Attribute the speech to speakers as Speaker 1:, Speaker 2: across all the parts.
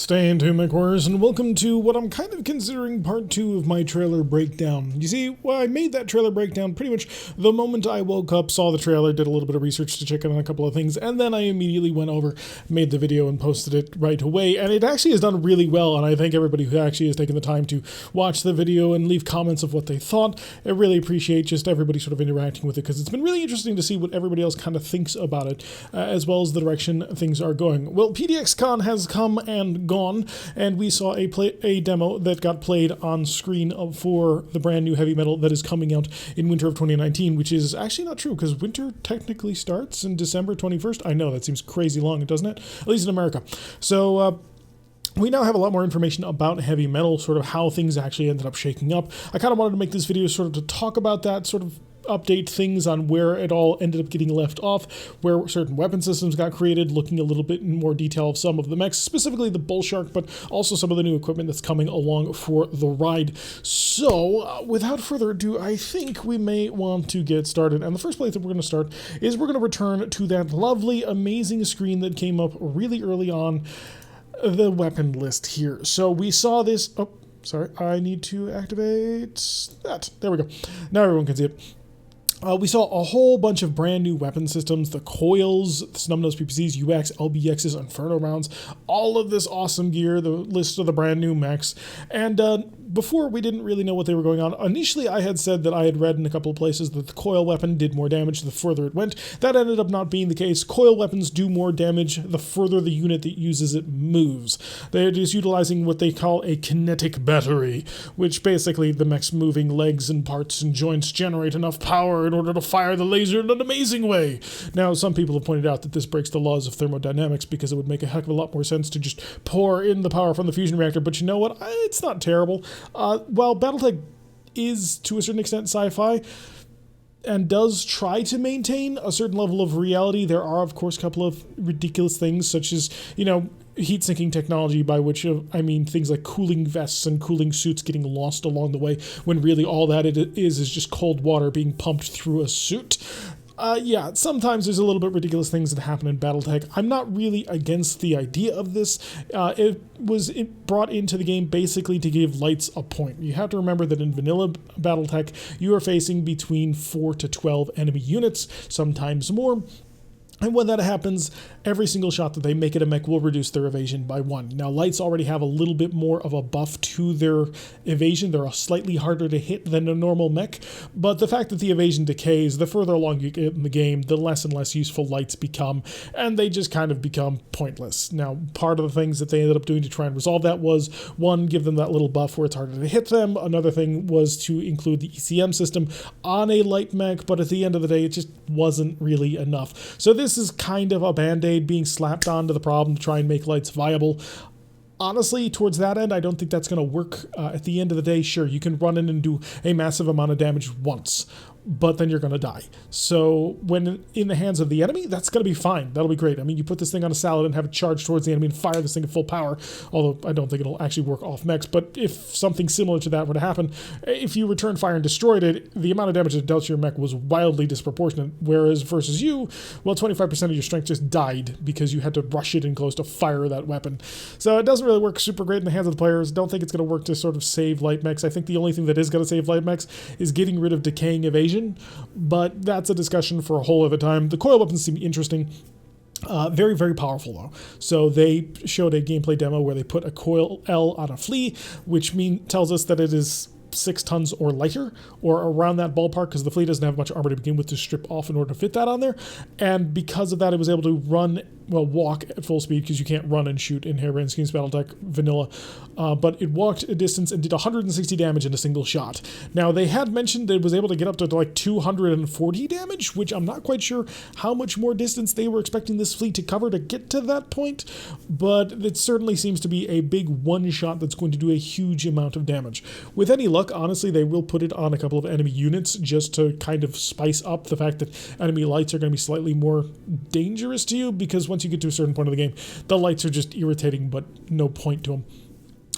Speaker 1: Stay in tune, MechWarriors, and welcome to what I'm kind of considering part 2 of my trailer breakdown. You see, well, I made that trailer breakdown pretty much the moment I woke up, saw the trailer, did a little bit of research to check in on a couple of things, and then I immediately went over, made the video, and posted it right away. And it actually has done really well, and I thank everybody who actually has taken the time to watch the video and leave comments of what they thought. I really appreciate just everybody sort of interacting with it, because it's been really interesting to see what everybody else kind of thinks about it, as well as the direction things are going. Well, PDXCon has come and gone, and we saw a demo that got played on screen for the brand new heavy metal that is coming out in winter of 2019, which is actually not true, because winter technically starts in December 21st. I know, that seems crazy long, doesn't it? At least in America. So, we now have a lot more information about heavy metal, sort of how things actually ended up shaking up. I kind of wanted to make this video sort of to talk about that, sort of update things on where it all ended up getting left off, where certain weapon systems got created, looking a little bit in more detail of some of the mechs, specifically the Bull Shark, but also some of the new equipment that's coming along for the ride. So, without further ado, I think we may want to get started. And the first place that we're going to start is we're going to return to that lovely, amazing screen that came up really early on, the weapon list here. So we saw this, oh, sorry, I need to activate that. There we go. Now everyone can see it. We saw a whole bunch of brand new weapon systems, the Coils, the Snub-Nose PPCs, UX, LBXs, Inferno rounds, all of this awesome gear, the list of the brand new mechs. And before, we didn't really know what they were going on. Initially, I had said that I had read in a couple of places that the Coil weapon did more damage the further it went. That ended up not being the case. Coil weapons do more damage the further the unit that uses it moves. They're just utilizing what they call a kinetic battery, which basically the mech's moving legs and parts and joints generate enough power in order to fire the laser in an amazing way. Now, some people have pointed out that this breaks the laws of thermodynamics, because it would make a heck of a lot more sense to just pour in the power from the fusion reactor, but you know what? It's not terrible. While BattleTech is, to a certain extent, sci-fi, and does try to maintain a certain level of reality, there are, of course, a couple of ridiculous things, such as, heat-sinking technology, by which I mean things like cooling vests and cooling suits getting lost along the way, when really all that it is just cold water being pumped through a suit. Yeah, sometimes there's a little bit ridiculous things that happen in BattleTech. I'm not really against the idea of this. It was brought into the game basically to give lights a point. You have to remember that in vanilla BattleTech, you are facing between 4 to 12 enemy units, sometimes more. And when that happens, every single shot that they make at a mech will reduce their evasion by 1. Now, lights already have a little bit more of a buff to their evasion. They're slightly harder to hit than a normal mech, but the fact that the evasion decays, the further along you get in the game, the less and less useful lights become, and they just kind of become pointless. Now, part of the things that they ended up doing to try and resolve that was, one, give them that little buff where it's harder to hit them. Another thing was to include the ECM system on a light mech, but at the end of the day, it just wasn't really enough. So this is kind of a band-aid being slapped onto the problem to try and make lights viable. Honestly, towards that end, I don't think that's going to work. At the end of the day, sure, you can run in and do a massive amount of damage once, but then you're going to die. So when in the hands of the enemy, that's going to be fine. That'll be great. I mean, you put this thing on a salad and have it charge towards the enemy and fire this thing at full power, although I don't think it'll actually work off mechs. But if something similar to that were to happen, if you return fire and destroyed it, the amount of damage that dealt to your mech was wildly disproportionate, whereas versus you, well, 25% of your strength just died because you had to rush it in close to fire that weapon. So it doesn't really work super great in the hands of the players. Don't think it's going to work to sort of save light mechs. I think the only thing that is going to save light mechs is getting rid of decaying evasion, but that's a discussion for a whole other time. The Coil weapons seem interesting. Very, very powerful, though. So they showed a gameplay demo where they put a Coil L on a flea, which tells us that it is 6 tons or lighter, or around that ballpark, because the flea doesn't have much armor to begin with to strip off in order to fit that on there. And because of that, it was able to walk at full speed, because you can't run and shoot in Harebrained Schemes BattleTech vanilla. But it walked a distance and did 160 damage in a single shot. Now, they had mentioned that it was able to get up to like 240 damage, which I'm not quite sure how much more distance they were expecting this fleet to cover to get to that point, but it certainly seems to be a big one shot that's going to do a huge amount of damage. With any luck, honestly, they will put it on a couple of enemy units just to kind of spice up the fact that enemy lights are going to be slightly more dangerous to you, because once you get to a certain point of the game, the lights are just irritating, but no point to them.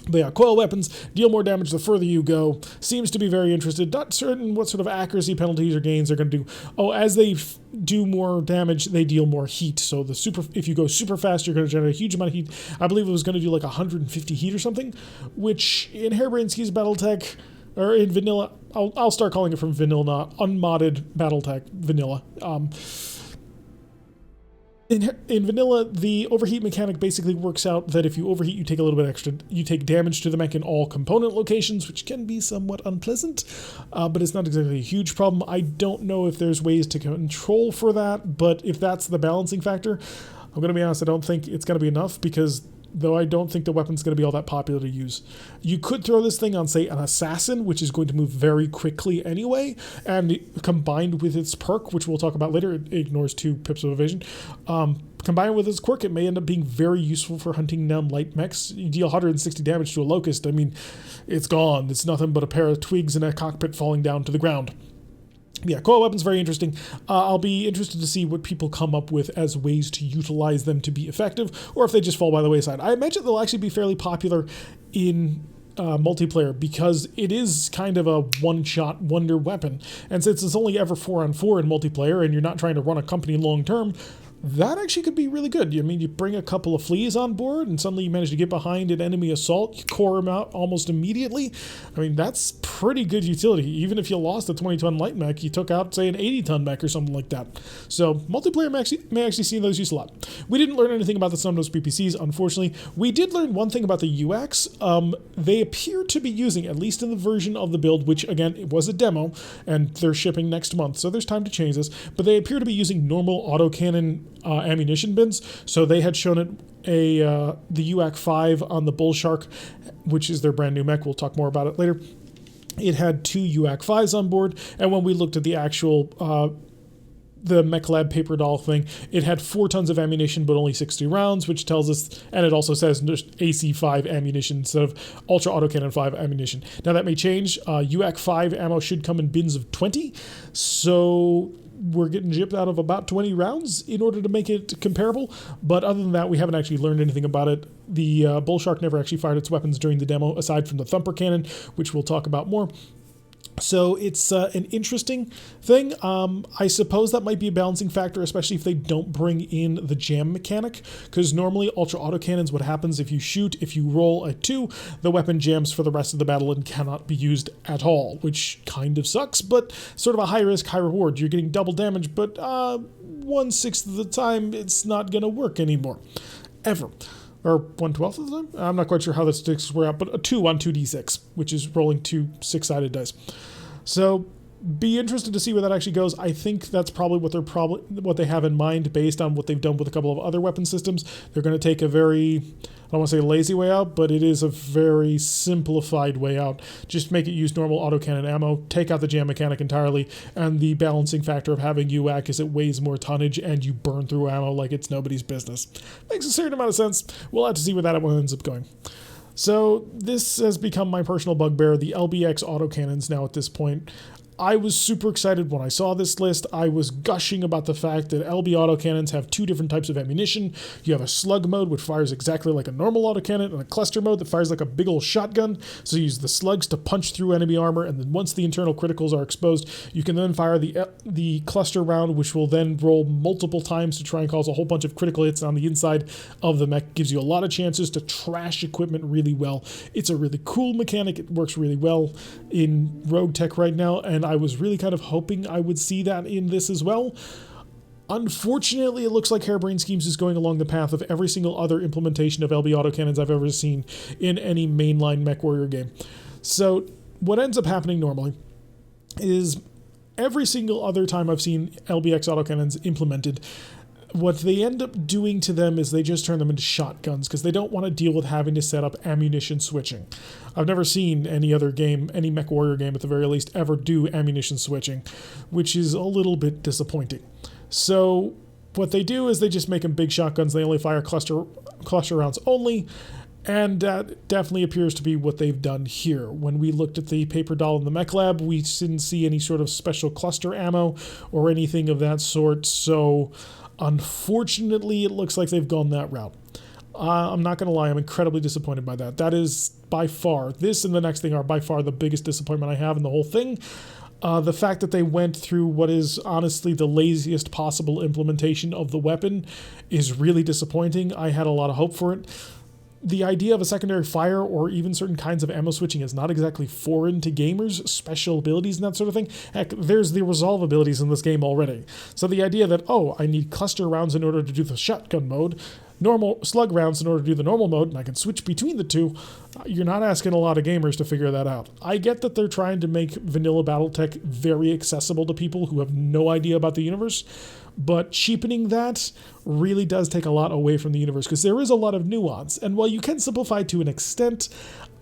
Speaker 1: But yeah, coil weapons deal more damage the further you go. Seems to be very interested. Not certain what sort of accuracy penalties or gains they're going to do. Oh, as they do more damage, they deal more heat. So if you go super fast, you're going to generate a huge amount of heat. I believe it was going to do like 150 heat or something, which in Harebrained Schemes BattleTech, or in vanilla, I'll start calling it from vanilla, unmodded BattleTech vanilla. In vanilla, the overheat mechanic basically works out that if you overheat, you take a little bit extra. You take damage to the mech in all component locations, which can be somewhat unpleasant, but it's not exactly a huge problem. I don't know if there's ways to control for that, but if that's the balancing factor, I'm going to be honest, I don't think it's going to be enough, because though I don't think the weapon's going to be all that popular to use. You could throw this thing on, say, an assassin, which is going to move very quickly anyway, and combined with its perk, which we'll talk about later, it ignores 2 pips of evasion. Combined with its quirk, it may end up being very useful for hunting down light mechs. You deal 160 damage to a locust, I mean, it's gone. It's nothing but a pair of twigs in a cockpit falling down to the ground. Yeah, coil weapons, very interesting. I'll be interested to see what people come up with as ways to utilize them to be effective, or if they just fall by the wayside. I imagine they'll actually be fairly popular in multiplayer, because it is kind of a one-shot wonder weapon. And since it's only ever 4-on-4 in multiplayer, and you're not trying to run a company long-term, that actually could be really good. I mean, you bring a couple of fleas on board, and suddenly you manage to get behind an enemy assault, you core them out almost immediately. I mean, that's pretty good utility. Even if you lost a 20-ton light mech, you took out, say, an 80-ton mech or something like that. So, multiplayer may actually see those used a lot. We didn't learn anything about the Somnos PPCs, unfortunately. We did learn one thing about the UX. They appear to be using, at least in the version of the build, which, again, it was a demo, and they're shipping next month, so there's time to change this, but they appear to be using normal autocannon ammunition bins. So they had shown it the UAC 5 on the Bull Shark, which is their brand new mech. We'll talk more about it later. It had 2 UAC 5s on board, and when we looked at the actual the Mech Lab paper doll thing, it had 4 tons of ammunition but only 60 rounds, which tells us, and it also says AC5 ammunition instead of Ultra Autocannon 5 ammunition. Now that may change. UAC 5 ammo should come in bins of 20, so we're getting gypped out of about 20 rounds in order to make it comparable, but other than that, we haven't actually learned anything about it. The Bull Shark never actually fired its weapons during the demo, aside from the Thumper cannon, which we'll talk about more. So it's an interesting thing. I suppose that might be a balancing factor, especially if they don't bring in the jam mechanic, because normally Ultra Autocannons, what happens if you roll a 2, the weapon jams for the rest of the battle and cannot be used at all, which kind of sucks, but sort of a high risk, high reward. You're getting double damage, but 1/6 of the time it's not going to work anymore. Ever. Or 1/12 of the time? I'm not quite sure how the statistics were out, but a 2 on 2d6, which is rolling 2 6-sided dice. So be interested to see where that actually goes. I think that's probably what they have in mind based on what they've done with a couple of other weapon systems. They're going to take a very, I don't want to say lazy way out, but it is a very simplified way out. Just make it use normal autocannon ammo, take out the jam mechanic entirely, and the balancing factor of having UAC is it weighs more tonnage and you burn through ammo like it's nobody's business. Makes a certain amount of sense. We'll have to see where that one ends up going. So this has become my personal bugbear, the LBX autocannons now at this point. I was super excited when I saw this list. I was gushing about the fact that LB autocannons have 2 different types of ammunition. You have a slug mode, which fires exactly like a normal autocannon, and a cluster mode that fires like a big old shotgun. So you use the slugs to punch through enemy armor, and then once the internal criticals are exposed, you can then fire the cluster round, which will then roll multiple times to try and cause a whole bunch of critical hits on the inside of the mech. Gives you a lot of chances to trash equipment really well. It's a really cool mechanic. It works really well in Rogue Tech right now, and I was really kind of hoping I would see that in this as well. Unfortunately, it looks like Harebrained Schemes is going along the path of every single other implementation of LB autocannons I've ever seen in any mainline MechWarrior game. So what ends up happening normally is every single other time I've seen LBX autocannons implemented, what they end up doing to them is they just turn them into shotguns because they don't want to deal with having to set up ammunition switching. I've never seen any other game, any MechWarrior game at the very least, ever do ammunition switching, which is a little bit disappointing. So what they do is they just make them big shotguns. They only fire cluster rounds only, and that definitely appears to be what they've done here. When we looked at the paper doll in the Mech Lab, we didn't see any sort of special cluster ammo or anything of that sort, so unfortunately, it looks like they've gone that route. I'm not going to lie, I'm incredibly disappointed by that. That is by far, this and the next thing are by far the biggest disappointment I have in the whole thing. The fact that they went through what is honestly the laziest possible implementation of the weapon is really disappointing. I had a lot of hope for it. The idea of a secondary fire or even certain kinds of ammo switching is not exactly foreign to gamers, special abilities and that sort of thing. Heck, there's the resolve abilities in this game already. So the idea that, oh, I need cluster rounds in order to do the shotgun mode, normal slug rounds in order to do the normal mode, and I can switch between the two, you're not asking a lot of gamers to figure that out. I get that they're trying to make vanilla BattleTech very accessible to people who have no idea about the universe, but cheapening that really does take a lot away from the universe, because there is a lot of nuance, and while you can simplify to an extent,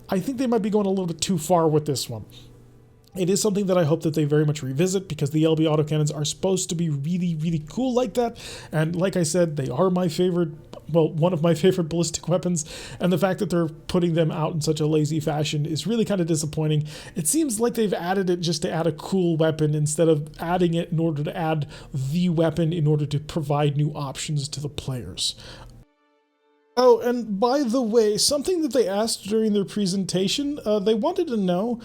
Speaker 1: I think they might be going a little bit too far with this one. It is something that I hope that they very much revisit, because the LB autocannons are supposed to be really, really cool like that, and like I said, they are my favorite, well, one of my favorite ballistic weapons, and the fact that they're putting them out in such a lazy fashion is really kind of disappointing. It seems like they've added it just to add a cool weapon instead of adding it in order to add the weapon in order to provide new options to the players. Oh, and by the way, something that they asked during their presentation, they wanted to know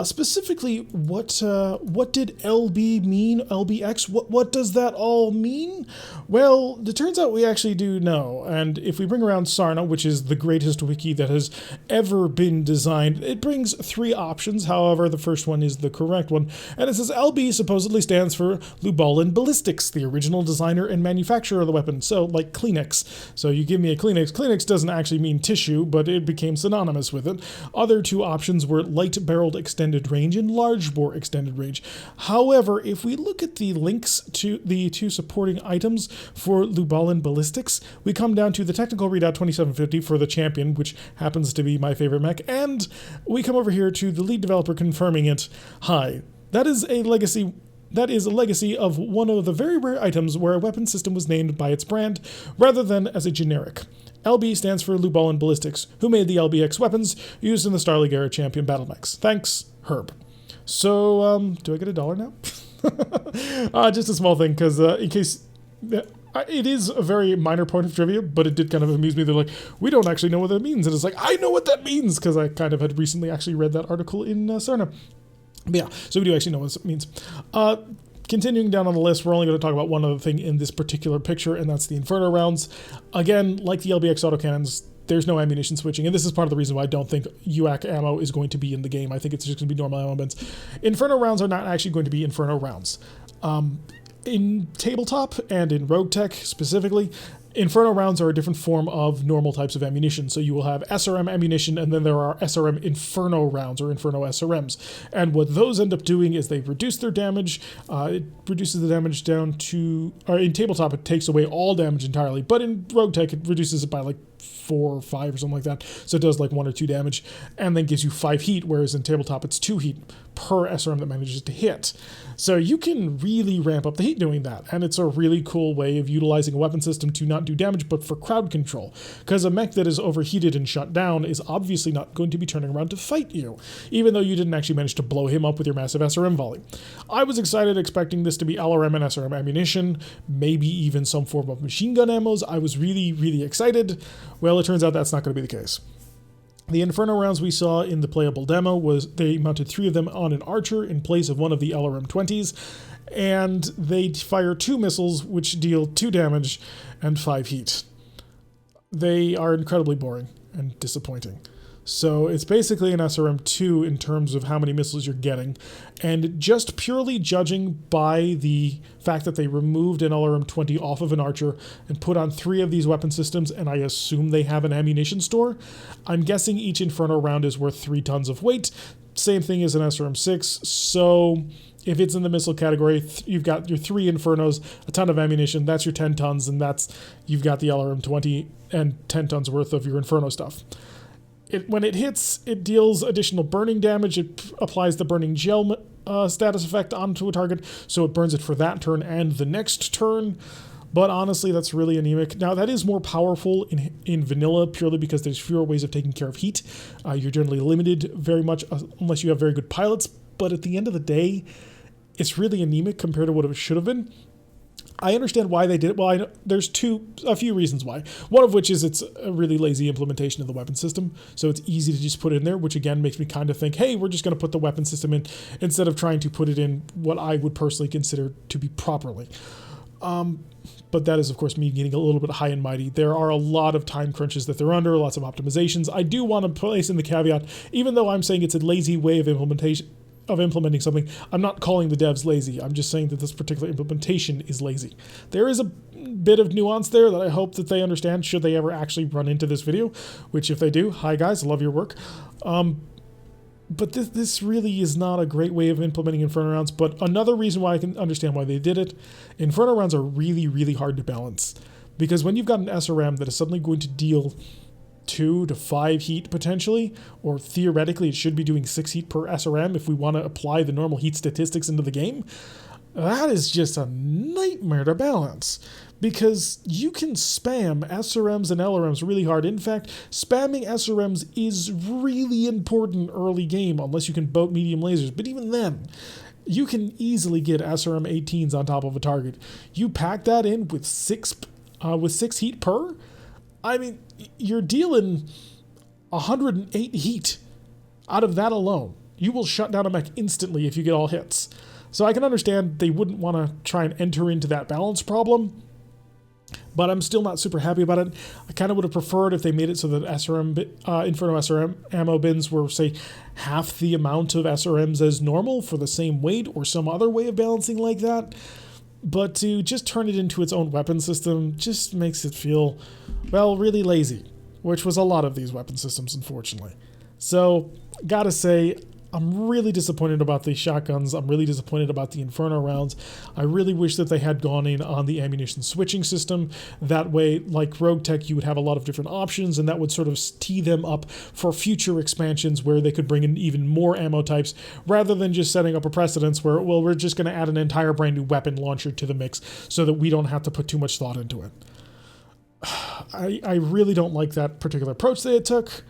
Speaker 1: specifically what did LB mean, LBX? What does that all mean? Well, it turns out we actually do know, and if we bring around Sarna, which is the greatest wiki that has ever been designed, it brings 3 options. However, the first one is the correct one, and it says LB supposedly stands for Lubalin Ballistics, the original designer and manufacturer of the weapon. So, like Kleenex. So you give me a Kleenex. Kleenex doesn't actually mean tissue, but it became synonymous with it. Other 2 options were light-barreled extended range and large-bore extended range. However, if we look at the links to the 2 supporting items for Lubalin Ballistics, we come down to the technical readout 2750 for the champion, which happens to be my favorite mech, and we come over here to the lead developer confirming it. Hi. That is a legacy of one of the very rare items where a weapon system was named by its brand rather than as a generic. LB stands for Lubalin Ballistics, who made the LBX weapons used in the Star League era champion battle mechs. Thanks, Herb. So, do I get $1 now? Just a small thing, because in case... it is a very minor point of trivia, but it did kind of amuse me. They're like, we don't actually know what that means. And it's like, I know what that means, because I kind of had recently actually read that article in Sarna. But yeah, so we do actually know what it means. Continuing down on the list, we're only going to talk about one other thing in this particular picture, and that's the Inferno rounds. Again, like the LBX autocannons, there's no ammunition switching, and this is part of the reason why I don't think UAC ammo is going to be in the game. I think it's just going to be normal ammo bins. Inferno rounds are not actually going to be Inferno rounds. In tabletop and in BattleTech specifically, Inferno rounds are a different form of normal types of ammunition. So you will have SRM ammunition, and then there are SRM Inferno rounds or Inferno SRMs. And what those end up doing is they reduce their damage. It reduces the damage down to, or in tabletop it takes away all damage entirely, but in BattleTech it reduces it by like 4 or 5 or something like that. So it does like 1 or 2 damage, and then gives you 5 heat, whereas in tabletop it's 2 heat per SRM that manages to hit. So you can really ramp up the heat doing that, and it's a really cool way of utilizing a weapon system to not do damage, but for crowd control. Because a mech that is overheated and shut down is obviously not going to be turning around to fight you, even though you didn't actually manage to blow him up with your massive SRM volley. I was excited expecting this to be LRM and SRM ammunition, maybe even some form of machine gun ammos. I was really, really excited. Well, it turns out that's not going to be the case. The Inferno rounds we saw in the playable demo was they mounted 3 of them on an archer in place of one of the LRM-20s, and they fire 2 missiles which deal 2 damage and 5 heat. They are incredibly boring and disappointing. So it's basically an SRM-2 in terms of how many missiles you're getting, and just purely judging by the fact that they removed an LRM-20 off of an archer and put on 3 of these weapon systems, and I assume they have an ammunition store, I'm guessing each Inferno round is worth 3 tons of weight. Same thing as an SRM-6, so if it's in the missile category, you've got your 3 Infernos, a ton of ammunition, that's your 10 tons, and you've got the LRM-20 and 10 tons worth of your Inferno stuff. When it hits, it deals additional burning damage. It applies the burning gel status effect onto a target, so it burns it for that turn and the next turn. But honestly, that's really anemic. Now, that is more powerful in vanilla purely because there's fewer ways of taking care of heat. You're generally limited very much unless you have very good pilots. But at the end of the day, it's really anemic compared to what it should have been. I understand why they did it. Well, there's a few reasons why. One of which is it's a really lazy implementation of the weapon system, so it's easy to just put it in there, which again makes me kind of think, hey, we're just going to put the weapon system in instead of trying to put it in what I would personally consider to be properly. But that is, of course, me getting a little bit high and mighty. There are a lot of time crunches that they're under, lots of optimizations. I do want to place in the caveat, even though I'm saying it's a lazy way of implementing something, I'm not calling the devs lazy. I'm just saying that this particular implementation is lazy. There is a bit of nuance there that I hope that they understand should they ever actually run into this video, which if they do, hi guys, I love your work. But this really is not a great way of implementing Inferno rounds. But another reason why I can understand why they did it, Inferno rounds are really, really hard to balance. Because when you've got an SRM that is suddenly going to deal 2 to 5 heat potentially, or theoretically it should be doing 6 heat per SRM if we want to apply the normal heat statistics into the game, that is just a nightmare to balance. Because you can spam SRMs and LRMs really hard. In fact, spamming SRMs is really important early game, unless you can boat medium lasers. But even then, you can easily get SRM 18s on top of a target. You pack that in with 6 heat per, I mean, you're dealing 108 heat out of that alone. You will shut down a mech instantly if you get all hits. So I can understand they wouldn't want to try and enter into that balance problem, but I'm still not super happy about it. I kind of would have preferred if they made it so that Inferno SRM ammo bins were, say, half the amount of SRMs as normal for the same weight, or some other way of balancing like that. But to just turn it into its own weapon system just makes it feel, well, really lazy, which was a lot of these weapon systems, unfortunately. So, gotta say, I'm really disappointed about the shotguns. I'm really disappointed about the Inferno rounds. I really wish that they had gone in on the ammunition switching system. That way, like BattleTech, you would have a lot of different options, and that would sort of tee them up for future expansions where they could bring in even more ammo types, rather than just setting up a precedence where, well, we're just going to add an entire brand new weapon launcher to the mix so that we don't have to put too much thought into it. I really don't like that particular approach that it took.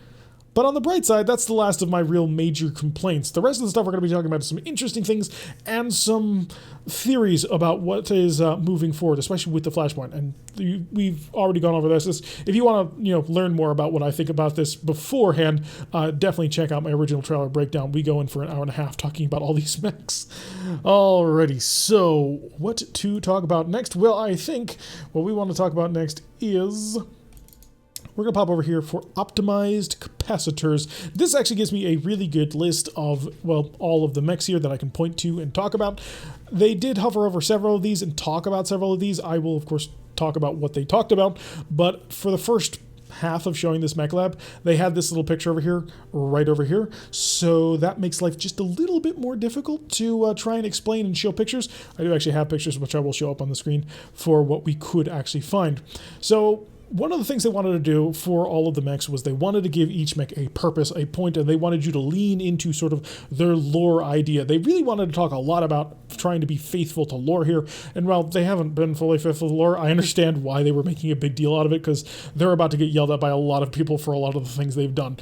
Speaker 1: But on the bright side, that's the last of my real major complaints. The rest of the stuff we're going to be talking about is some interesting things and some theories about what is moving forward, especially with the Flashpoint. And we've already gone over this. If you want to learn more about what I think about this beforehand, definitely check out my original trailer breakdown. We go in for an hour and a half talking about all these mechs. Alrighty, so what to talk about next? Well, I think what we want to talk about next is... we're going to pop over here for optimized capacitors. This actually gives me a really good list of, well, all of the mechs here that I can point to and talk about. They did hover over several of these and talk about several of these. I will, of course, talk about what they talked about. But for the first half of showing this mech lab, they had this little picture over here, right over here. So that makes life just a little bit more difficult to try and explain and show pictures. I do actually have pictures, which I will show up on the screen for what we could actually find. So one of the things they wanted to do for all of the mechs was they wanted to give each mech a purpose, a point, and they wanted you to lean into sort of their lore idea. They really wanted to talk a lot about trying to be faithful to lore here, and while they haven't been fully faithful to lore, I understand why they were making a big deal out of it, because they're about to get yelled at by a lot of people for a lot of the things they've done.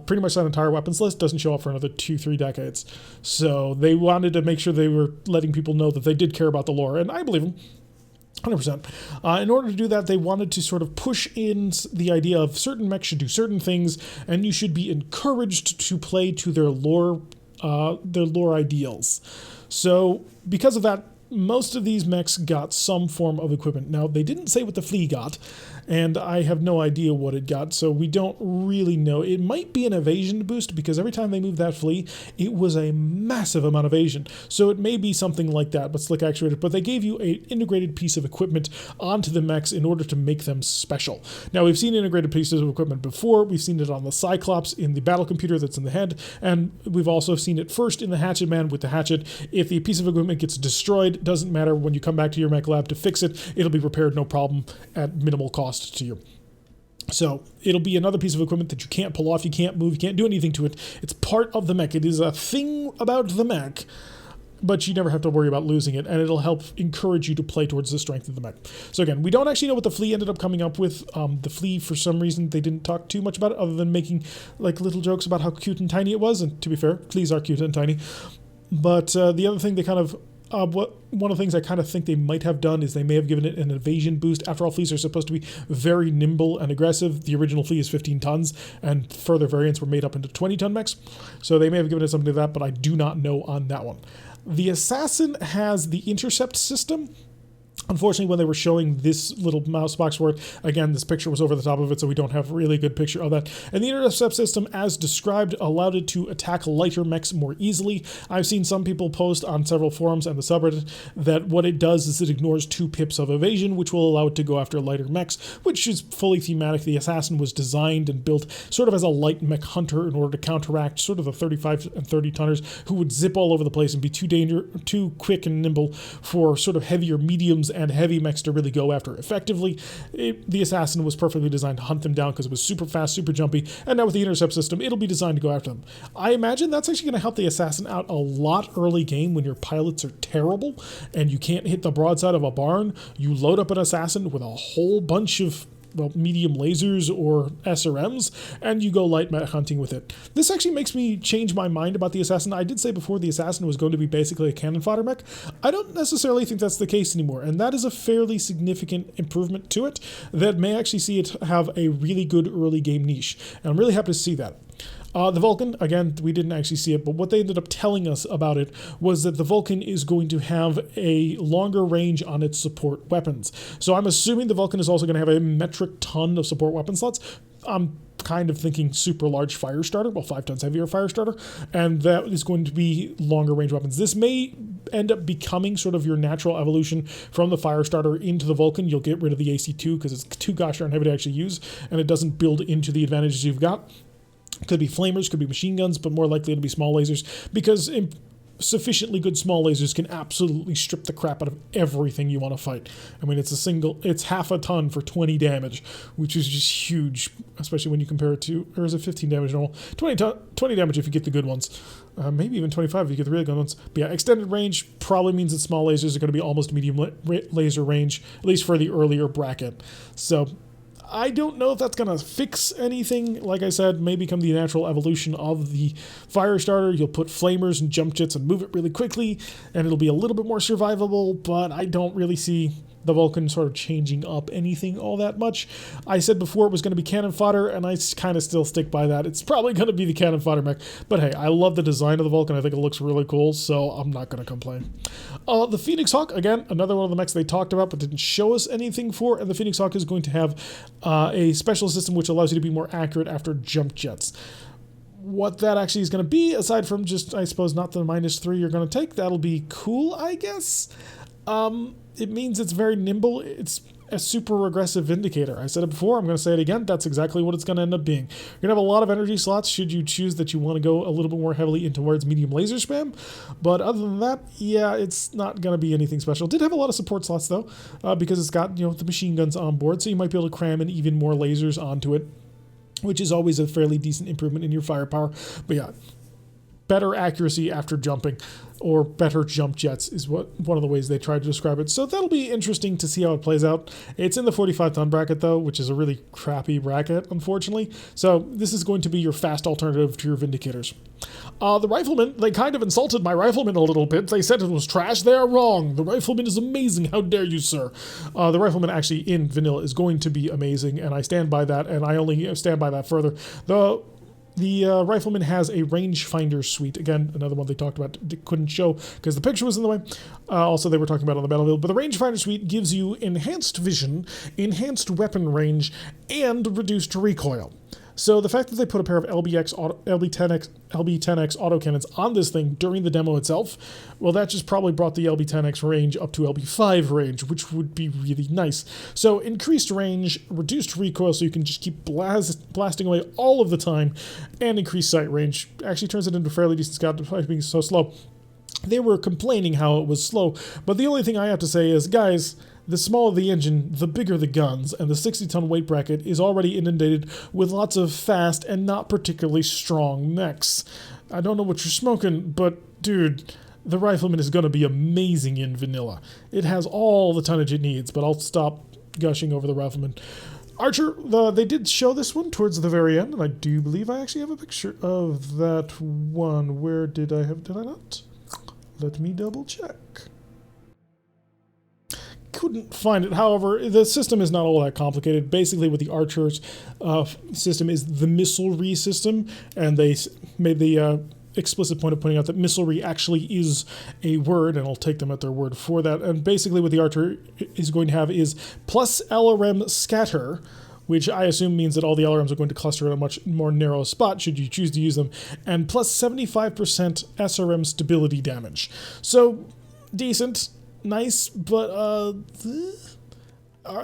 Speaker 1: Pretty much that entire weapons list doesn't show up for another 2-3 decades. So they wanted to make sure they were letting people know that they did care about the lore, and I believe them. 100%. In order to do that, they wanted to sort of push in the idea of certain mechs should do certain things, and you should be encouraged to play to their lore ideals. So, because of that, most of these mechs got some form of equipment. Now, they didn't say what the flea got, and I have no idea what it got, so we don't really know. It might be an evasion boost, because every time they moved that flea, it was a massive amount of evasion. So it may be something like that, but slick actuated. But they gave you an integrated piece of equipment onto the mechs in order to make them special. Now, we've seen integrated pieces of equipment before. We've seen it on the Cyclops in the battle computer that's in the head, and we've also seen it first in the Hatchet Man with the hatchet. If the piece of equipment gets destroyed, doesn't matter. When you come back to your mech lab to fix it, it'll be repaired no problem at minimal cost to you. So it'll be another piece of equipment that you can't pull off, you can't move, you can't do anything to it. It's part of the mech. It is a thing about the mech, but you never have to worry about losing it, and it'll help encourage you to play towards the strength of the mech. So again, we don't actually know what the flea ended up coming up with. The flea, for some reason, they didn't talk too much about it, other than making like little jokes about how cute and tiny it was, and to be fair, fleas are cute and tiny. But the other thing they kind of One of the things I kind of think they might have done is they may have given it an evasion boost. After all, fleas are supposed to be very nimble and aggressive. The original flea is 15 tons, and further variants were made up into 20-ton mechs. So they may have given it something to that, but I do not know on that one. The Assassin has the intercept system. Unfortunately, when they were showing this little mouse box for it, again, this picture was over the top of it, so we don't have a really good picture of that. And the intercept system, as described, allowed it to attack lighter mechs more easily. I've seen some people post on several forums and the subreddit that what it does is it ignores 2 pips of evasion, which will allow it to go after lighter mechs, which is fully thematic. The Assassin was designed and built sort of as a light mech hunter in order to counteract sort of the 35 and 30 tonners who would zip all over the place and be too quick and nimble for sort of heavier mediums and heavy mechs to really go after effectively. The Assassin was perfectly designed to hunt them down because it was super fast, super jumpy, and now with the intercept system, it'll be designed to go after them. I imagine that's actually going to help the Assassin out a lot early game when your pilots are terrible and you can't hit the broadside of a barn. You load up an Assassin with a whole bunch of medium lasers or SRMs, and you go light mech hunting with it. This actually makes me change my mind about the Assassin. I did say before the Assassin was going to be basically a cannon fodder mech. I don't necessarily think that's the case anymore, and that is a fairly significant improvement to it that may actually see it have a really good early game niche, and I'm really happy to see that. The Vulcan, again, we didn't actually see it, but what they ended up telling us about it was that the Vulcan is going to have a longer range on its support weapons. So I'm assuming the Vulcan is also going to have a metric ton of support weapon slots. I'm kind of thinking super large fire starter, 5 tons heavier fire starter, and that is going to be longer range weapons. This may end up becoming sort of your natural evolution from the fire starter into the Vulcan. You'll get rid of the AC2 because it's too gosh darn heavy to actually use, and it doesn't build into the advantages you've got. Could be flamers, could be machine guns, but more likely to be small lasers, because sufficiently good small lasers can absolutely strip the crap out of everything you want to fight. I mean, it's half a ton for 20 damage, which is just huge, especially when you compare it to, or is it 15 damage normal? 20 damage if you get the good ones. Maybe even 25 if you get the really good ones. But yeah, extended range probably means that small lasers are going to be almost medium laser range, at least for the earlier bracket. So I don't know if that's going to fix anything. Like I said, may become the natural evolution of the fire starter. You'll put flamers and jump jets and move it really quickly, and it'll be a little bit more survivable, but I don't really see the Vulcan sort of changing up anything all that much. I said before it was going to be cannon fodder, and I kind of still stick by that. It's probably going to be the cannon fodder mech, but hey, I love the design of the Vulcan. I think it looks really cool, so I'm not going to complain. The Phoenix Hawk, again, another one of the mechs they talked about but didn't show us anything for, and the Phoenix Hawk is going to have a special system which allows you to be more accurate after jump jets. What that actually is going to be, aside from just, I suppose, not the -3 you're going to take, that'll be cool, I guess. It means it's very nimble. It's a super aggressive Vindicator. I said it before, I'm going to say it again. That's exactly what it's going to end up being. You're going to have a lot of energy slots should you choose that you want to go a little bit more heavily in towards medium laser spam. But other than that, yeah, it's not going to be anything special. It did have a lot of support slots, though, because it's got, the machine guns on board, so you might be able to cram in even more lasers onto it, which is always a fairly decent improvement in your firepower. But yeah, better accuracy after jumping, or better jump jets is one of the ways they try to describe it. So that'll be interesting to see how it plays out. It's in the 45-ton bracket, though, which is a really crappy bracket, unfortunately. So this is going to be your fast alternative to your Vindicators. The Rifleman, they kind of insulted my Rifleman a little bit. They said it was trash. They are wrong. The Rifleman is amazing. How dare you, sir? The Rifleman actually in vanilla is going to be amazing, and I stand by that, and I only stand by that further. The Rifleman has a rangefinder suite. Again, another one they talked about, couldn't show because the picture was in the way. Also, they were talking about on the battlefield. But the rangefinder suite gives you enhanced vision, enhanced weapon range, and reduced recoil. So the fact that they put a pair of LB10X autocannons on this thing during the demo itself, well, that just probably brought the LB10X range up to LB5 range, which would be really nice. So increased range, reduced recoil, so you can just keep blasting away all of the time, and increased sight range. Actually turns it into a fairly decent scout despite being so slow. They were complaining how it was slow, but the only thing I have to say is, guys, the smaller the engine, the bigger the guns, and the 60-ton weight bracket is already inundated with lots of fast and not particularly strong mechs. I don't know what you're smoking, but dude, the Rifleman is going to be amazing in vanilla. It has all the tonnage it needs, but I'll stop gushing over the Rifleman. Archer, they did show this one towards the very end, and I do believe I actually have a picture of that one. Where did I not? Let me double check. couldn't find it. However, the system is not all that complicated. Basically, what the Archer's system is the missilery system, and they made the explicit point of pointing out that missilery actually is a word, and I'll take them at their word for that. And basically what the Archer is going to have is plus LRM scatter, which I assume means that all the LRMs are going to cluster in a much more narrow spot should you choose to use them, and plus 75% SRM stability damage. So, decent, nice, but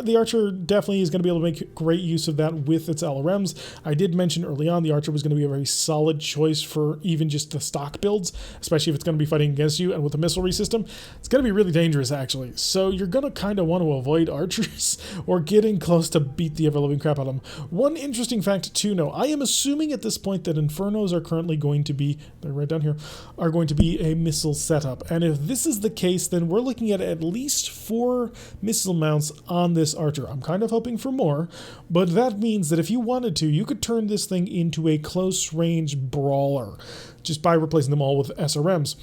Speaker 1: the Archer definitely is going to be able to make great use of that with its LRMs. I did mention early on the Archer was going to be a very solid choice for even just the stock builds, especially if it's going to be fighting against you, and with the missilery system, it's going to be really dangerous actually. So you're going to kind of want to avoid Archers or getting close to beat the ever-living crap out of them. One interesting fact to know, I am assuming at this point that Infernos are currently going to be, they're right down here, are going to be a missile setup. And if this is the case, then we're looking at least 4 missile mounts on this Archer. I'm kind of hoping for more, but that means that if you wanted to, you could turn this thing into a close-range brawler just by replacing them all with SRMs.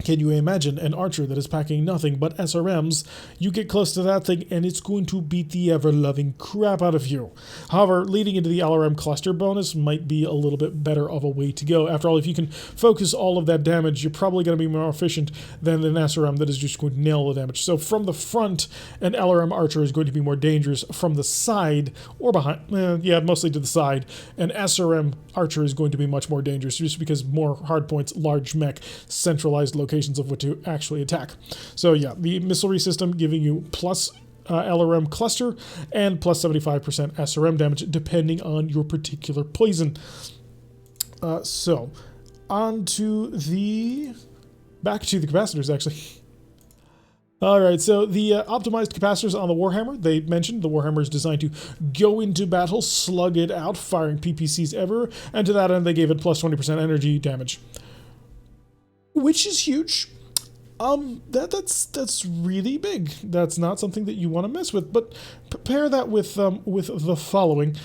Speaker 1: Can you imagine an Archer that is packing nothing but SRMs? You get close to that thing and it's going to beat the ever-loving crap out of you. However, leading into the LRM cluster bonus might be a little bit better of a way to go. After all, if you can focus all of that damage, you're probably going to be more efficient than an SRM that is just going to nail the damage. So from the front, an LRM Archer is going to be more dangerous. From the side, or behind, mostly to the side, an SRM Archer is going to be much more dangerous just because more hardpoints, large mech, centralized locations of what to actually attack. So yeah, the missilery system giving you plus LRM cluster and plus 75% SRM damage depending on your particular poison. So on to back to the capacitors actually. Alright, so the optimized capacitors on the Warhammer, they mentioned the Warhammer is designed to go into battle, slug it out, firing PPCs everywhere, and to that end they gave it plus 20% energy damage. Which is huge. That's really big. That's not something that you want to mess with, but pair that with the following.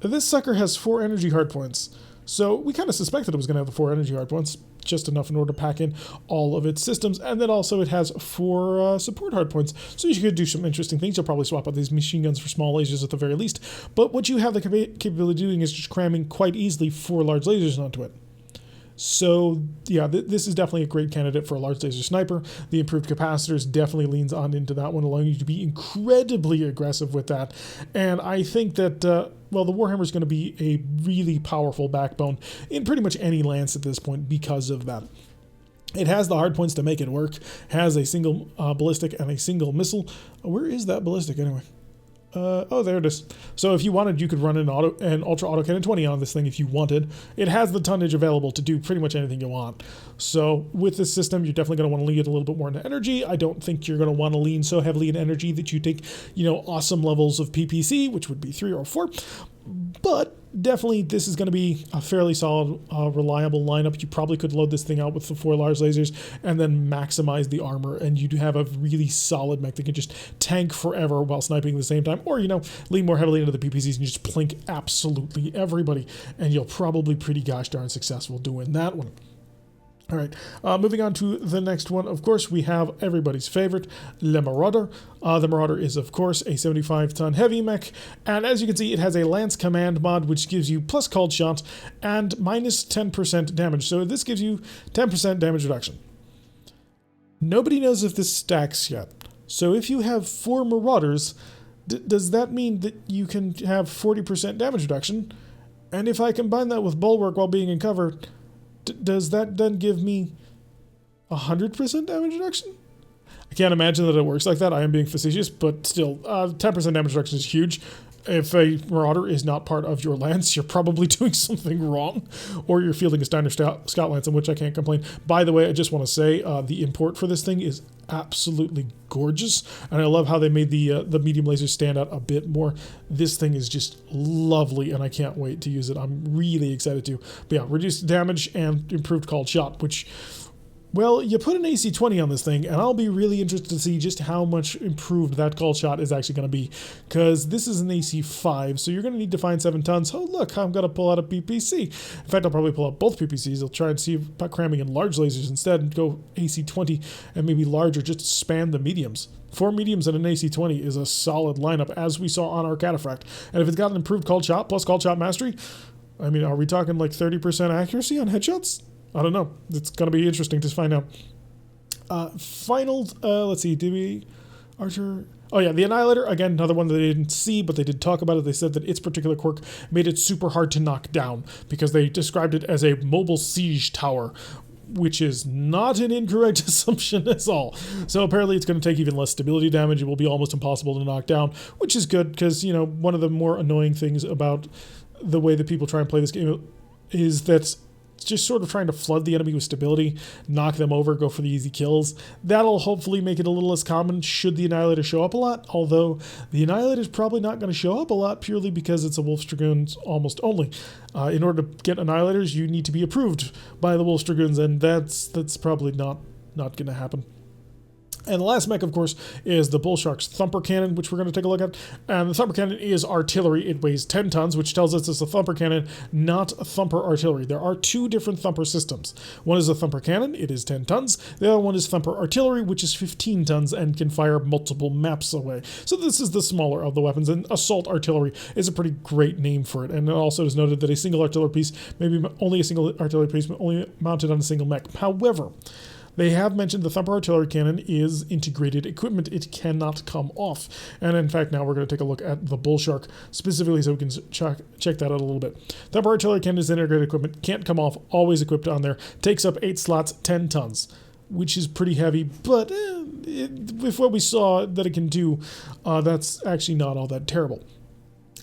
Speaker 1: This sucker has 4 energy hardpoints. So we kind of suspected it was going to have the 4 energy hardpoints, just enough in order to pack in all of its systems, and then also it has 4 support hardpoints, so you could do some interesting things. You'll probably swap out these machine guns for small lasers at the very least, but what you have the capability of doing is just cramming quite easily 4 large lasers onto it. So yeah, this is definitely a great candidate for a large laser sniper. The improved capacitors definitely leans on into that one, allowing you to be incredibly aggressive with that. And I think that, well, the Warhammer is going to be a really powerful backbone in pretty much any lance at this point because of that. It has the hardpoints to make it work, has a single ballistic and a single missile. Where is that ballistic anyway? Oh, there it is. So if you wanted, you could run an Ultra Autocannon 20 on this thing if you wanted. It has the tonnage available to do pretty much anything you want. So with this system, you're definitely going to want to lean a little bit more into energy. I don't think you're going to want to lean so heavily in energy that you take, awesome levels of PPC, which would be 3 or 4. But definitely this is going to be a fairly solid, reliable lineup. You probably could load this thing out with the 4 large lasers and then maximize the armor, and you'd have a really solid mech that can just tank forever while sniping at the same time. Or, lean more heavily into the PPCs and just plink absolutely everybody, and you'll probably pretty gosh darn successful doing that one. All right, moving on to the next one. Of course, we have everybody's favorite, the Marauder. The Marauder is, of course, a 75-ton heavy mech, and as you can see, it has a Lance Command mod, which gives you plus called shot and minus 10% damage. So this gives you 10% damage reduction. Nobody knows if this stacks yet. So if you have 4 Marauders, does that mean that you can have 40% damage reduction? And if I combine that with Bulwark while being in cover, does that then give me 100% damage reduction? I can't imagine that it works like that. I am being facetious, but still, 10% damage reduction is huge. If a Marauder is not part of your lance, you're probably doing something wrong, or you're fielding a Steiner Scout Lance, in which I can't complain. By the way, I just want to say the import for this thing is absolutely gorgeous, and I love how they made the medium laser stand out a bit more. This thing is just lovely, and I can't wait to use it. I'm really excited to. But yeah, reduced damage and improved called shot, which Well, you put an AC-20 on this thing, and I'll be really interested to see just how much improved that call shot is actually going to be, because this is an AC-5, so you're going to need to find 7 tons. Oh, look, I'm going to pull out a PPC. In fact, I'll probably pull out both PPCs. I'll try and see about cramming in large lasers instead and go AC-20 and maybe larger just to spam the mediums. 4 mediums and an AC-20 is a solid lineup, as we saw on our Cataphract. And if it's got an improved call shot plus call shot mastery, I mean, are we talking like 30% accuracy on headshots? I don't know. It's going to be interesting to find out. Let's see, did we... Archer... Oh yeah, the Annihilator, again, another one that they didn't see, but they did talk about it. They said that its particular quirk made it super hard to knock down, because they described it as a mobile siege tower, which is not an incorrect assumption at all. So apparently it's going to take even less stability damage. It will be almost impossible to knock down, which is good, because, you know, one of the more annoying things about the way that people try and play this game is that just sort of trying to flood the enemy with stability, knock them over, go for the easy kills. That'll hopefully make it a little less common should the Annihilator show up a lot, although the Annihilator is probably not going to show up a lot purely because it's a Wolf's Dragoons almost only. In order to get Annihilators, you need to be approved by the Wolf's Dragoons, and that's probably not going to happen. And the last mech, of course, is the Bull Shark's Thumper Cannon, which we're going to take a look at. And the Thumper Cannon is artillery. It weighs 10 tons, which tells us it's a Thumper Cannon, not a Thumper artillery. There are 2 different Thumper systems. One is a Thumper Cannon. It is 10 tons. The other one is Thumper Artillery, which is 15 tons and can fire multiple maps away. So this is the smaller of the weapons, and Assault Artillery is a pretty great name for it. And it also is noted that a single artillery piece, maybe only a single artillery piece, only mounted on a single mech. However, they have mentioned the Thumper Artillery Cannon is integrated equipment. It cannot come off. And in fact, now we're going to take a look at the Bull Shark specifically so we can check that out a little bit. Thumper Artillery Cannon is integrated equipment, can't come off, always equipped on there, takes up 8 slots, 10 tons, which is pretty heavy, but with what we saw that it can do, that's actually not all that terrible.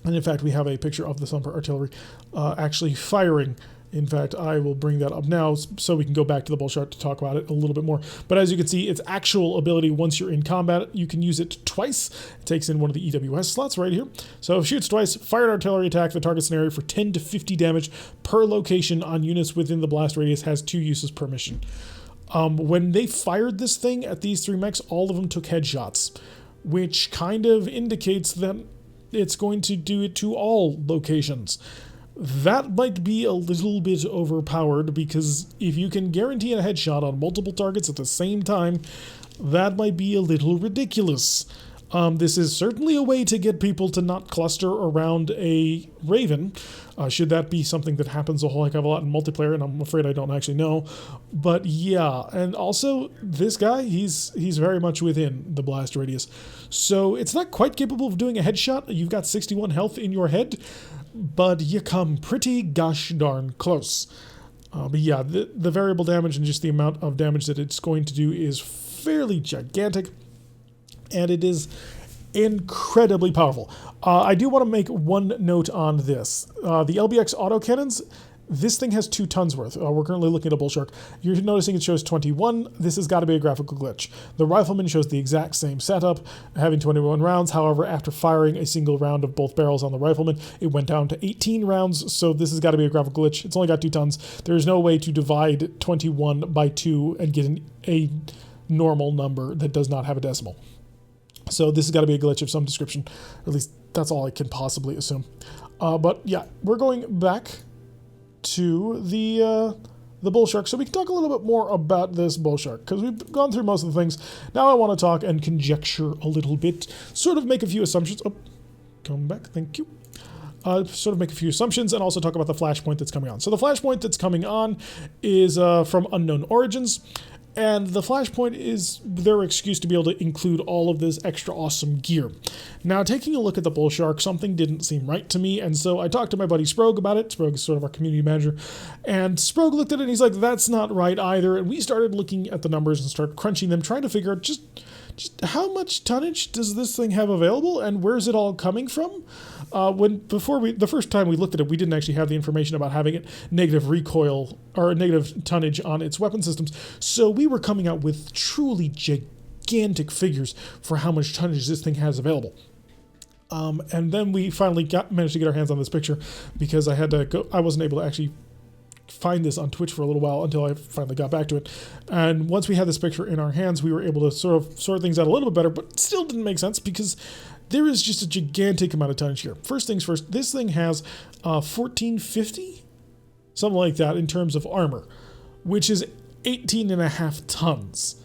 Speaker 1: And in fact, we have a picture of the Thumper Artillery actually firing. In fact, I will bring that up now so we can go back to the Bull Shark to talk about it a little bit more. But as you can see, its actual ability, once you're in combat, you can use it twice. It takes in one of the EWS slots right here. So it shoots twice, fired artillery attack the target scenario for 10 to 50 damage per location on units within the blast radius, has 2 uses per mission. When they fired this thing at these 3 mechs, all of them took headshots, which kind of indicates that it's going to do it to all locations. That might be a little bit overpowered, because if you can guarantee a headshot on multiple targets at the same time, that might be a little ridiculous. This is certainly a way to get people to not cluster around a Raven, should that be something that happens a whole heck of a lot in multiplayer, and I'm afraid I don't actually know. But yeah, and also this guy, he's very much within the blast radius. So it's not quite capable of doing a headshot. You've got 61 health in your head, but you come pretty gosh darn close. But yeah, the variable damage and just the amount of damage that it's going to do is fairly gigantic, and it is incredibly powerful. I do want to make one note on this. The LBX autocannons, this thing has 2 tons worth. We're currently looking at a Bull Shark. You're noticing it shows 21. This has got to be a graphical glitch. The Rifleman shows the exact same setup, having 21 rounds. However, after firing a single round of both barrels on the Rifleman, it went down to 18 rounds. So this has got to be a graphical glitch. It's only got 2 tons. There's no way to divide 21 by 2 and get a normal number that does not have a decimal. So this has got to be a glitch of some description. At least that's all I can possibly assume. But yeah, we're going back to the Bull Shark, so we can talk a little bit more about this Bull Shark, because we've gone through most of the things. Now I want to talk and conjecture a little bit, sort of make a few assumptions. Oh, come back, thank you. Sort of make a few assumptions and also talk about the Flashpoint that's coming on. So the Flashpoint that's coming on is from Unknown Origins. And the Flashpoint is their excuse to be able to include all of this extra awesome gear. Now, taking a look at the Bull Shark, something didn't seem right to me, and so I talked to my buddy Sprogue about it. Sprogue is sort of our community manager, and Sprogue looked at it and he's like, that's not right either, and we started looking at the numbers and started crunching them, trying to figure out just how much tonnage does this thing have available, and where's it all coming from? The first time we looked at it, we didn't actually have the information about having it negative recoil or negative tonnage on its weapon systems. So we were coming out with truly gigantic figures for how much tonnage this thing has available. And then we finally managed to get our hands on this picture, because I had to go. I wasn't able to actually find this on Twitch for a little while until I finally got back to it. And once we had this picture in our hands, we were able to sort of sort things out a little bit better, but still didn't make sense because there is just a gigantic amount of tonnage here. First things first, this thing has 1450, something like that, in terms of armor, which is 18.5 tons.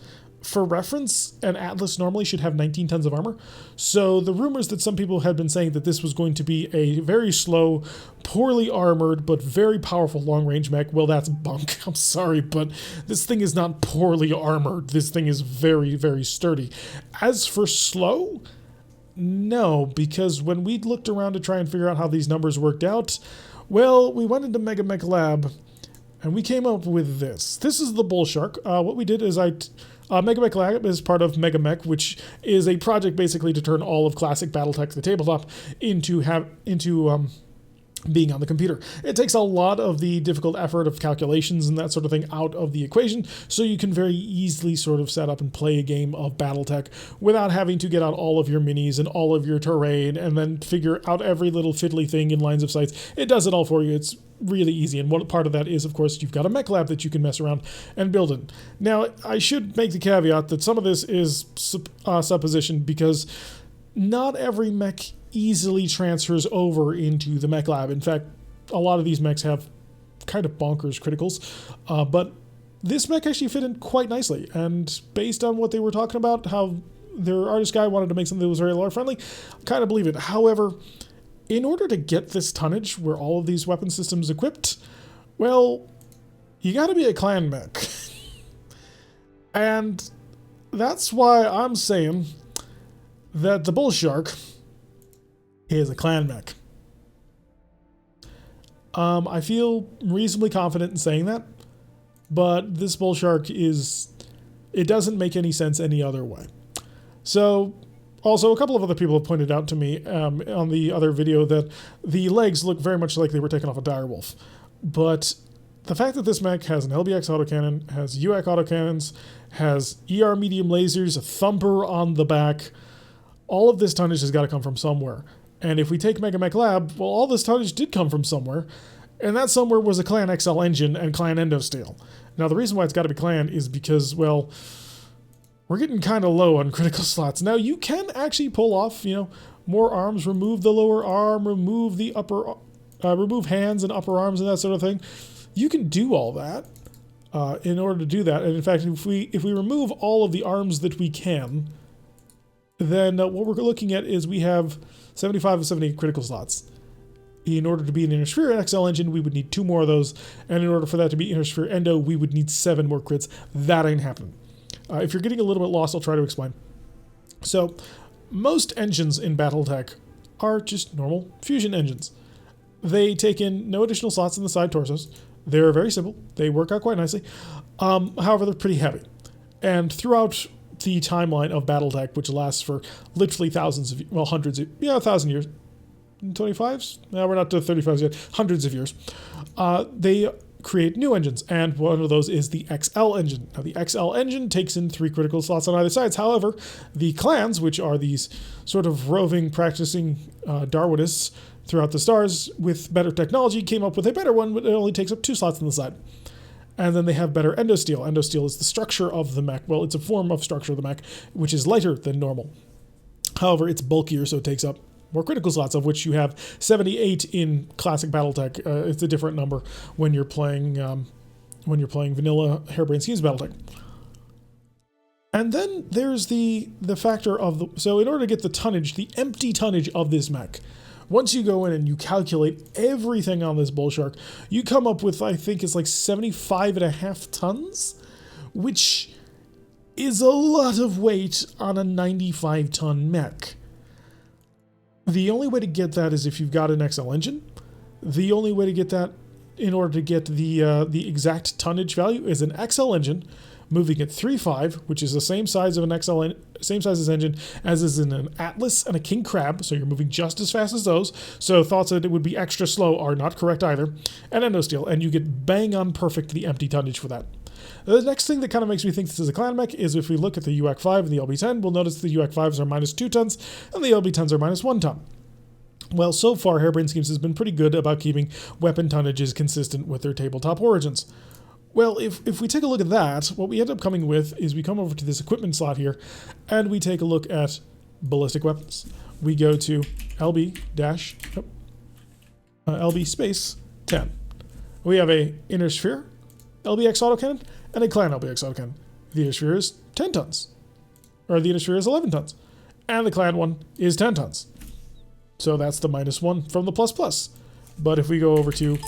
Speaker 1: For reference, an Atlas normally should have 19 tons of armor. So the rumors that some people had been saying that this was going to be a very slow, poorly armored, but very powerful long-range mech, well, that's bunk. I'm sorry, but this thing is not poorly armored. This thing is very, very sturdy. As for slow, no, because when we looked around to try and figure out how these numbers worked out, well, we went into Mega Mech Lab, and we came up with this. This is the Bull Shark. What we did is Mega Mech Lab is part of Mega Mech, which is a project basically to turn all of classic BattleTech, the tabletop, into being on the computer. It takes a lot of the difficult effort of calculations and that sort of thing out of the equation, so you can very easily sort of set up and play a game of BattleTech without having to get out all of your minis and all of your terrain and then figure out every little fiddly thing in lines of sight. It does it all for you. It's really easy, and one part of that is, of course, you've got a mech lab that you can mess around and build in. Now, I should make the caveat that some of this is supposition, because not every mech easily transfers over into the mech lab. In fact, a lot of these mechs have kind of bonkers criticals, but this mech actually fit in quite nicely, and based on what they were talking about, how their artist guy wanted to make something that was very lore friendly, I kind of believe it. However, in order to get this tonnage where all of these weapon systems equipped, well, you got to be a clan mech. And that's why I'm saying that the Bull Shark is a clan mech. I feel reasonably confident in saying that, but this Bull Shark it doesn't make any sense any other way. So, also, a couple of other people have pointed out to me on the other video that the legs look very much like they were taken off a direwolf. But the fact that this mech has an LBX autocannon, has UAC autocannons, has ER medium lasers, a thumper on the back, all of this tonnage has got to come from somewhere. And if we take Mega Mech Lab, well, all this tonnage did come from somewhere, and that somewhere was a Clan XL engine and Clan Endosteel. Now, the reason why it's got to be Clan is because, well, we're getting kind of low on critical slots. Now, you can actually pull off, more arms, remove the lower arm, remove the upper, remove hands and upper arms and that sort of thing. You can do all that in order to do that. And in fact, if we remove all of the arms that we can, then what we're looking at is we have 75 of 78 critical slots. In order to be an Inner Sphere XL engine, we would need 2 more of those. And in order for that to be Inner Sphere Endo, we would need 7 more crits. That ain't happening. If you're getting a little bit lost, I'll try to explain. So, most engines in BattleTech are just normal fusion engines. They take in no additional slots in the side torsos. They're very simple. They work out quite nicely. However, they're pretty heavy. And throughout the timeline of BattleTech, which lasts for literally hundreds of, 1,000 years. 25s? No, we're not to 35s yet. Hundreds of years. They create new engines, and one of those is the XL engine. Now, the XL engine takes in 3 critical slots on either side. However, the clans, which are these sort of roving, practicing Darwinists throughout the stars with better technology, came up with a better one, but it only takes up 2 slots on the side. And then they have better endosteel. Endosteel is the structure of the mech. Well, it's a form of structure of the mech, which is lighter than normal. However, it's bulkier, so it takes up more critical slots, of which you have 78 in classic BattleTech. It's a different number when you're playing vanilla Harebrained Schemes BattleTech. And then there's the factor of so in order to get the tonnage, the empty tonnage of this mech, once you go in and you calculate everything on this Bull Shark, you come up with, I think it's like 75.5 tons, which is a lot of weight on a 95-ton mech. The only way to get that is if you've got an XL engine. The only way to get that, in order to get the exact tonnage value, is an XL engine moving at 3.5, which is the same size of an same size as engine as is in an Atlas and a King Crab, so you're moving just as fast as those. So thoughts that it would be extra slow are not correct either. And endosteel, and you get bang on perfect the empty tonnage for that. The next thing that kind of makes me think this is a clan mech is if we look at the UAC 5 and the LB10, we'll notice the UAC 5s are -2 tons and the LB10s are -1 ton. Well, so far, Harebrained Schemes has been pretty good about keeping weapon tonnages consistent with their tabletop origins. Well, if we take a look at that, what we end up coming with is we come over to this equipment slot here, and we take a look at ballistic weapons. We go to LB space 10. We have a Inner Sphere LBX autocannon and a Clan LBX autocannon. The Inner Sphere is 10 tons. Or the Inner Sphere is 11 tons. And the Clan one is 10 tons. So that's the -1 from the ++. But if we go over to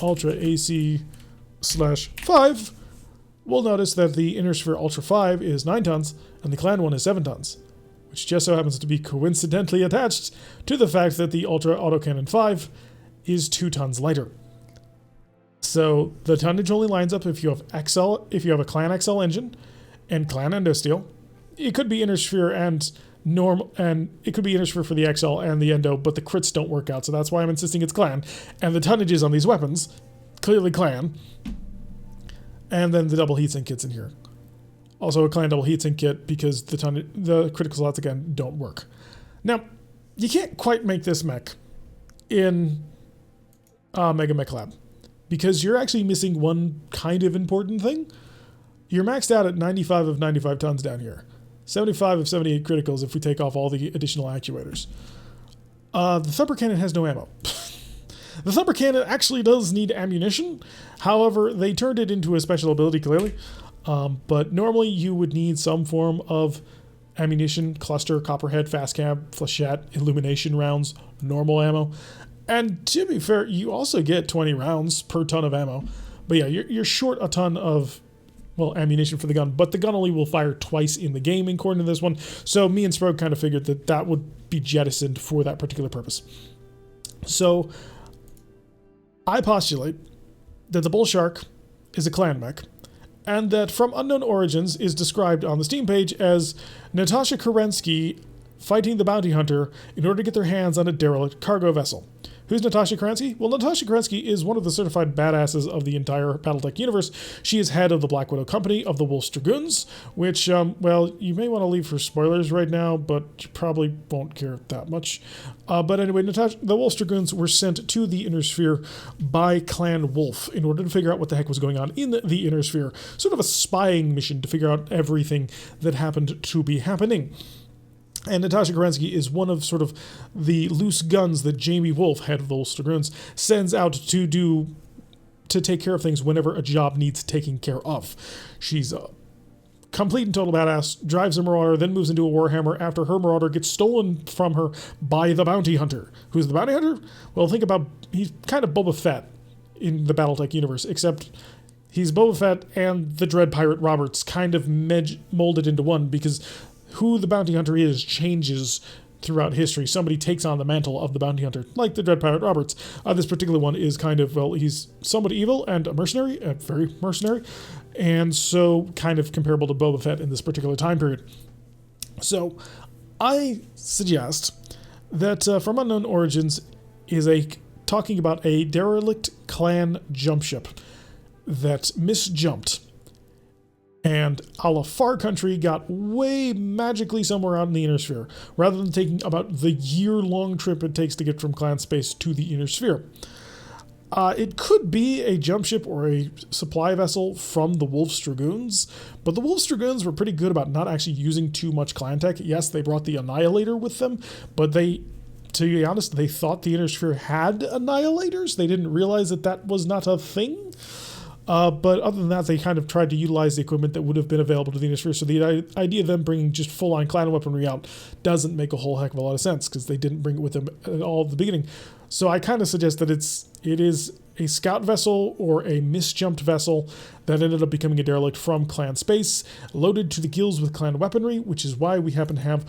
Speaker 1: Ultra AC/5, we'll notice that the Inner Sphere Ultra 5 is 9 tons and the Clan one is 7 tons, which just so happens to be coincidentally attached to the fact that the Ultra Autocannon 5 is 2 tons lighter. So the tonnage only lines up if you have a Clan XL engine and Clan Endosteel. It could be Inner Sphere and it could be Inner Sphere for the XL and the Endo, but the crits don't work out, so that's why I'm insisting it's Clan. And the tonnages on these weapons, clearly Clan. And then the double heatsink kit's in here. Also a Clan double heatsink kit because the critical slots, again, don't work. Now, you can't quite make this mech in Mega Mech Lab because you're actually missing one kind of important thing. You're maxed out at 95 of 95 tons down here. 75 of 78 criticals if we take off all the additional actuators. The Thumper cannon has no ammo. The Thumper cannon actually does need ammunition. However, they turned it into a special ability, clearly. But normally you would need some form of ammunition, cluster, copperhead, fast cab, flechette, illumination rounds, normal ammo. And to be fair, you also get 20 rounds per ton of ammo. But yeah, you're short a ton of ammunition for the gun, but the gun only will fire twice in the game according to this one. So me and Sprogue kind of figured that would be jettisoned for that particular purpose. So I postulate that the Bull Shark is a Clan mech, and that From Unknown Origins is described on the Steam page as Natasha Kerensky fighting the bounty hunter in order to get their hands on a derelict cargo vessel. Who's Natasha Kerensky? Well, Natasha Kerensky is one of the certified badasses of the entire BattleTech universe. She is head of the Black Widow Company of the Wolf Dragoons, which, well, you may want to leave for spoilers right now, but you probably won't care that much. But anyway, the Wolf Dragoons were sent to the Inner Sphere by Clan Wolf in order to figure out what the heck was going on in the Inner Sphere. Sort of a spying mission to figure out everything that happened to be happening. And Natasha Kerensky is one of sort of the loose guns that Jamie Wolf, head of the Wolf Dragoons, sends out to take care of things whenever a job needs taking care of. She's a complete and total badass, drives a Marauder, then moves into a Warhammer after her Marauder gets stolen from her by the bounty hunter. Who's the bounty hunter? Well, think about, he's kind of Boba Fett in the BattleTech universe, except he's Boba Fett and the Dread Pirate Roberts kind of molded into one, because who the bounty hunter is changes throughout history. Somebody takes on the mantle of the bounty hunter, like the Dread Pirate Roberts. This particular one is kind of, well, he's somewhat evil and a mercenary, very mercenary, and so kind of comparable to Boba Fett in this particular time period. So I suggest that From Unknown Origins is talking about a derelict Clan jump ship that misjumped, and a la Far Country got way magically somewhere out in the Inner Sphere, rather than taking about the year-long trip it takes to get from Clan Space to the Inner Sphere. It could be a jump ship or a supply vessel from the Wolf's Dragoons, but the Wolf's Dragoons were pretty good about not actually using too much Clan tech. Yes, they brought the Annihilator with them, but to be honest, they thought the Inner Sphere had Annihilators. They didn't realize that was not a thing. But other than that, they kind of tried to utilize the equipment that would have been available to the Inner Sphere. So the idea of them bringing just full-on Clan weaponry out doesn't make a whole heck of a lot of sense, because they didn't bring it with them at all at the beginning. So I kind of suggest that it is a scout vessel or a misjumped vessel that ended up becoming a derelict from Clan Space, loaded to the gills with Clan weaponry, which is why we happen to have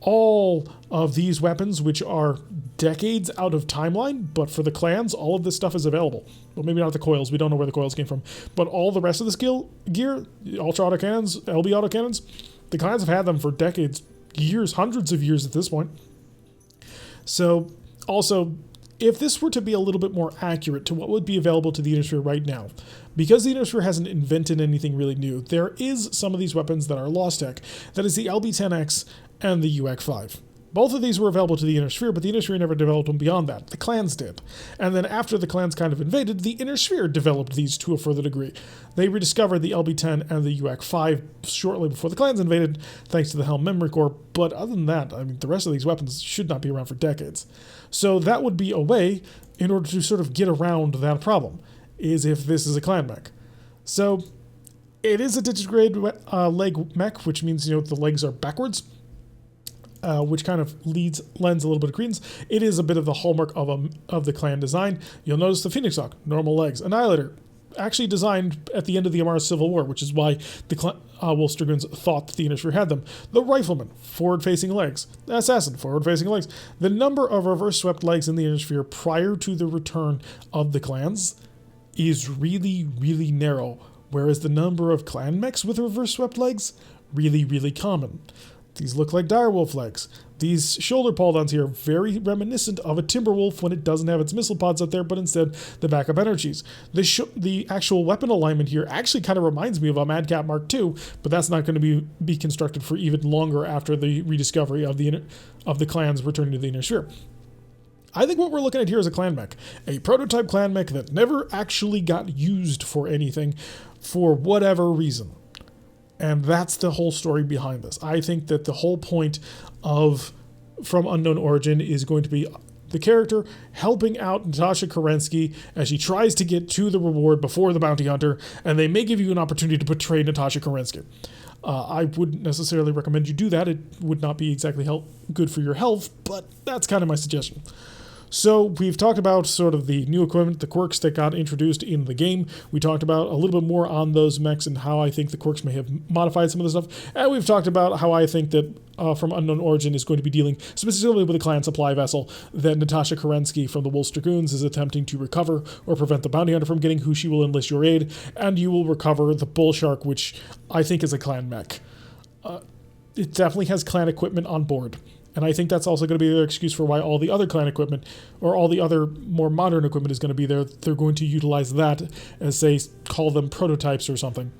Speaker 1: all of these weapons, which are decades out of timeline, but for the clans, all of this stuff is available. Well, maybe not the coils, we don't know where the coils came from, but all the rest of this gear, Ultra Autocannons, LB Autocannons, the clans have had them for decades, years, hundreds of years at this point. So, also, if this were to be a little bit more accurate to what would be available to the Inner Sphere right now, because the Inner Sphere hasn't invented anything really new, there is some of these weapons that are lost tech. That is the LB-10X and the UX-5. Both of these were available to the Inner Sphere, but the Inner Sphere never developed them beyond that. The clans did. And then after the clans kind of invaded, the Inner Sphere developed these to a further degree. They rediscovered the LB-10 and the UAC-5 shortly before the clans invaded, thanks to the Helm Memory Core, but other than that, I mean, the rest of these weapons should not be around for decades. So that would be a way, in order to sort of get around that problem, is if this is a clan mech. So it is a digitigrade leg mech, which means, you know, the legs are backwards. Which kind of lends a little bit of credence. It is a bit of the hallmark of the clan design. You'll notice the Phoenix Hawk, normal legs. Annihilator, actually designed at the end of the Amara Civil War, which is why the Wolf Dragoons thought that the Inner Sphere had them. The Rifleman, forward-facing legs. The Assassin, forward-facing legs. The number of reverse-swept legs in the Inner Sphere prior to the return of the clans is really, really narrow, whereas the number of clan mechs with reverse-swept legs, really, really common. These look like direwolf legs. These shoulder pauldrons here are very reminiscent of a Timberwolf when it doesn't have its missile pods up there, but instead the backup energies. The actual weapon alignment here actually kind of reminds me of a Madcap Mark II, but that's not going to be constructed for even longer after the rediscovery of the clans returning to the Inner Sphere. I think what we're looking at here is a clan mech. A prototype clan mech that never actually got used for anything for whatever reason. And that's the whole story behind this. I think that the whole point of From Unknown Origin is going to be the character helping out Natasha Kerensky as she tries to get to the reward before the bounty hunter, and they may give you an opportunity to betray Natasha Kerensky. I wouldn't necessarily recommend you do that. It would not be exactly good for your health, but that's kind of my suggestion. So we've talked about sort of the new equipment, the quirks that got introduced in the game. We talked about a little bit more on those mechs and how I think the quirks may have modified some of the stuff. And we've talked about how I think that From Unknown Origin is going to be dealing specifically with a clan supply vessel that Natasha Kerensky from the Wolf Dragoons is attempting to recover or prevent the bounty hunter from getting, who she will enlist your aid, and you will recover the Bull Shark, which I think is a clan mech. It definitely has clan equipment on board. And I think that's also going to be their excuse for why all the other clan equipment, or all the other more modern equipment, is going to be there. They're going to utilize that as, say, call them prototypes or something.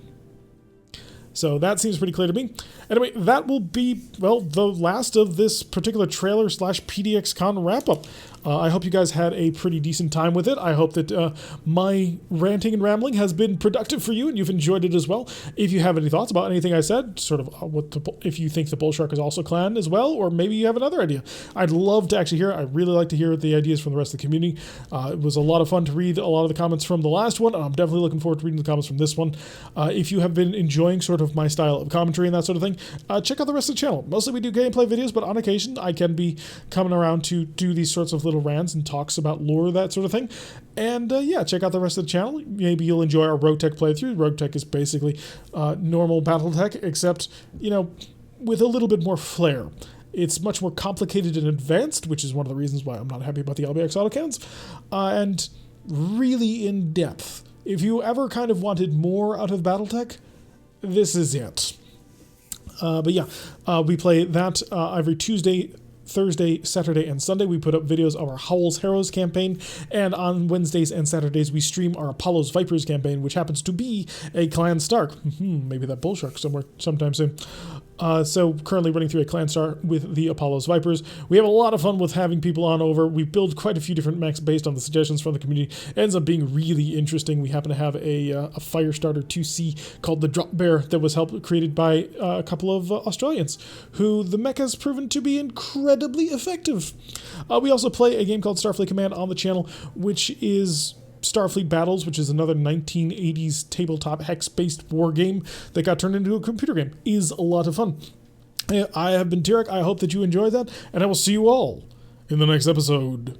Speaker 1: So that seems pretty clear to me. Anyway, that will be, well, the last of this particular trailer / PDXCon wrap-up. I hope you guys had a pretty decent time with it. I hope that my ranting and rambling has been productive for you and you've enjoyed it as well. If you have any thoughts about anything I said, sort of if you think the Bull Shark is also clan as well, or maybe you have another idea, I'd love to actually hear it. I really like to hear the ideas from the rest of the community. It was a lot of fun to read a lot of the comments from the last one, and I'm definitely looking forward to reading the comments from this one. If you have been enjoying sort of my style of commentary and that sort of thing, check out the rest of the channel. Mostly we do gameplay videos, but on occasion I can be coming around to do these sorts of little rants and talks about lore, that sort of thing. And yeah, check out the rest of the channel. Maybe you'll enjoy our RogueTech playthrough. RogueTech is basically normal BattleTech, except, you know, with a little bit more flair. It's much more complicated and advanced, which is one of the reasons why I'm not happy about the LBX autocannons, and really in depth. If you ever kind of wanted more out of BattleTech, this is it. But yeah, we play that every Tuesday, Thursday, Saturday, and Sunday. We put up videos of our Howl's Heroes campaign, and on Wednesdays and Saturdays we stream our Apollo's Vipers campaign, which happens to be a Clan Stark. Maybe that Bull Shark sometime soon. So currently running through a Clan Star with the Apollo's Vipers. We have a lot of fun with having people on over. We build quite a few different mechs based on the suggestions from the community. It ends up being really interesting. We happen to have a Firestarter 2C called the Drop Bear that was created by a couple of Australians, who the mech has proven to be incredibly effective. We also play a game called Starfleet Command on the channel, which is Starfleet Battles, which is another 1980s tabletop hex-based war game that got turned into a computer game. Is a lot of fun. I have been Tyrek. I hope that you enjoyed that, and I will see you all in the next episode.